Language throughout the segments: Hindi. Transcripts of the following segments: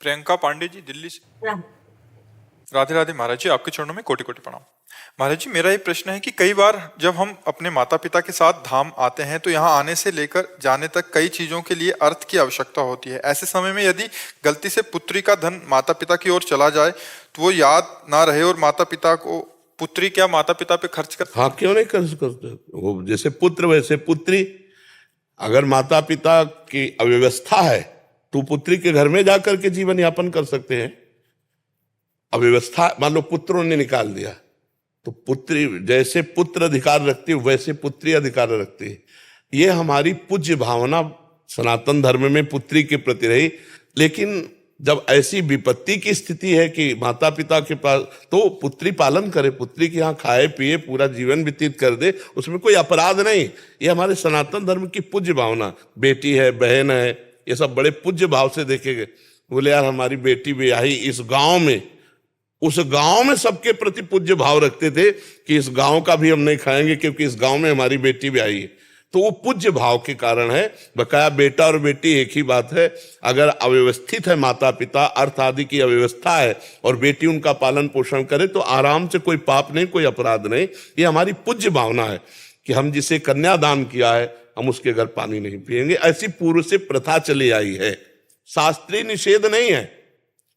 प्रियंका पांडे जी दिल्ली से। राम। राधे राधे महाराज जी, आपके चरणों में कोटि कोटि प्रणाम। महाराज जी, मेरा ये प्रश्न है कि कई बार जब हम अपने माता पिता के साथ धाम आते हैं तो यहाँ आने से लेकर जाने तक कई चीजों के लिए अर्थ की आवश्यकता होती है। ऐसे समय में यदि गलती से पुत्री का धन माता पिता की ओर चला जाए तो वो याद ना रहे और माता पिता को पुत्री क्या माता पिता पे खर्च कर। हाँ, क्यों नहीं खर्च करते? वो जैसे पुत्र वैसे पुत्री। अगर माता पिता की अव्यवस्था है तो पुत्री के घर में जाकर के जीवन यापन कर सकते हैं। अव्यवस्था, मान लो पुत्रों ने निकाल दिया तो पुत्री जैसे पुत्र अधिकार रखती है वैसे पुत्री अधिकार रखती है। ये हमारी पूज्य भावना सनातन धर्म में पुत्री के प्रति रही। लेकिन जब ऐसी विपत्ति की स्थिति है कि माता पिता के पास, तो पुत्री पालन करे, पुत्री के यहाँ खाए पिए पूरा जीवन व्यतीत कर दे, उसमें कोई अपराध नहीं। ये हमारे सनातन धर्म की पूज्य भावना। बेटी है, बहन है, ये सब बड़े पूज्य भाव से देखे गए। बोले यार हमारी बेटी ब्याही इस गांव में, उस गांव में सबके प्रति पूज्य भाव रखते थे कि इस गांव का भी हम नहीं खाएंगे क्योंकि इस गांव में हमारी बेटी ब्याही है। तो वो पूज्य भाव के कारण है। बकाया बेटा और बेटी एक ही बात है। अगर अव्यवस्थित है माता पिता, अर्थ आदि की अव्यवस्था है और बेटी उनका पालन पोषण करे तो आराम से, कोई पाप नहीं, कोई अपराध नहीं। ये हमारी पूज्य भावना है कि हम जिसे कन्यादान किया है हम उसके घर पानी नहीं पिएंगे। ऐसी पूर्व से प्रथा चली आई है। शास्त्रीय निषेध नहीं है,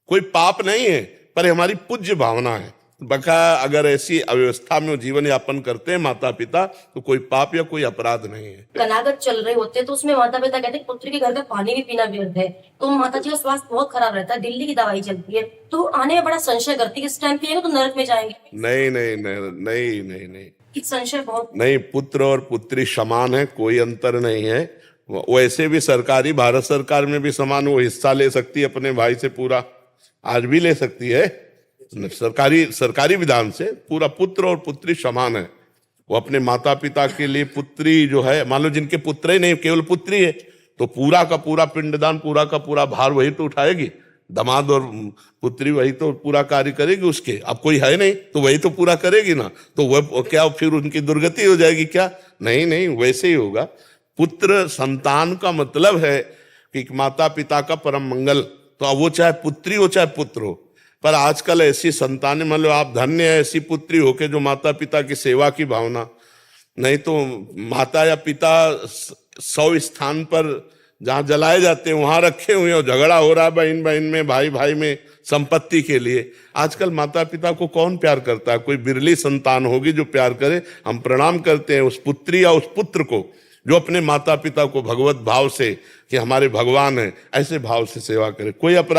कोई पाप नहीं है, पर हमारी पूज्य भावना है। बकाया अगर ऐसी अव्यवस्था में वो जीवन यापन करते हैं माता पिता तो कोई पाप या कोई अपराध नहीं है। कनागत चल रहे होते तो उसमें माता पिता कहते हैं पुत्री के घर का पानी भी पीना व्यर्थ है, तो माता जी का स्वास्थ्य बहुत खराब रहता है, दिल्ली की दवाई चलती है, तो आने में बड़ा संशय करती है इस टाइम पिएंगे तो नरक में जाएंगे। नहीं नहीं नहीं नहीं नहीं नहीं, संशय बहुत नहीं। पुत्र और पुत्री समान है, कोई अंतर नहीं है। वैसे भी सरकारी, भारत सरकार में भी समान वो हिस्सा ले सकती है अपने भाई से पूरा, आज भी ले सकती है। सरकारी विधान से पूरा पुत्र और पुत्री समान है। वो अपने माता पिता के लिए पुत्री जो है, मान लो जिनके पुत्र ही नहीं केवल पुत्री है तो पूरा का पूरा पिंडदान, पूरा का पूरा भार वही तो उठाएगी। दामाद और पुत्री वही तो पूरा कार्य करेगी उसके। अब कोई है नहीं तो वही तो पूरा करेगी ना, तो वह क्या फिर उनकी दुर्गति हो जाएगी क्या? नहीं नहीं, वैसे ही होगा। पुत्र संतान का मतलब है कि माता पिता का परम मंगल। तो अब वो चाहे पुत्री हो चाहे पुत्र हो, पर आजकल ऐसी संतानें, मान लो आप धन्य है ऐसी पुत्री हो के जो माता पिता की सेवा की भावना, नहीं तो माता या पिता 100 स्थान पर जहाँ जलाए जाते हैं वहां रखे हुए और झगड़ा हो रहा है बहन बहन में, भाई भाई में, संपत्ति के लिए। आजकल माता पिता को कौन प्यार करता है? कोई बिरली संतान होगी जो प्यार करे। हम प्रणाम करते हैं उस पुत्री या उस पुत्र को जो अपने माता पिता को भगवत भाव से, कि हमारे भगवान है, ऐसे भाव से सेवा करे। कोई अपराध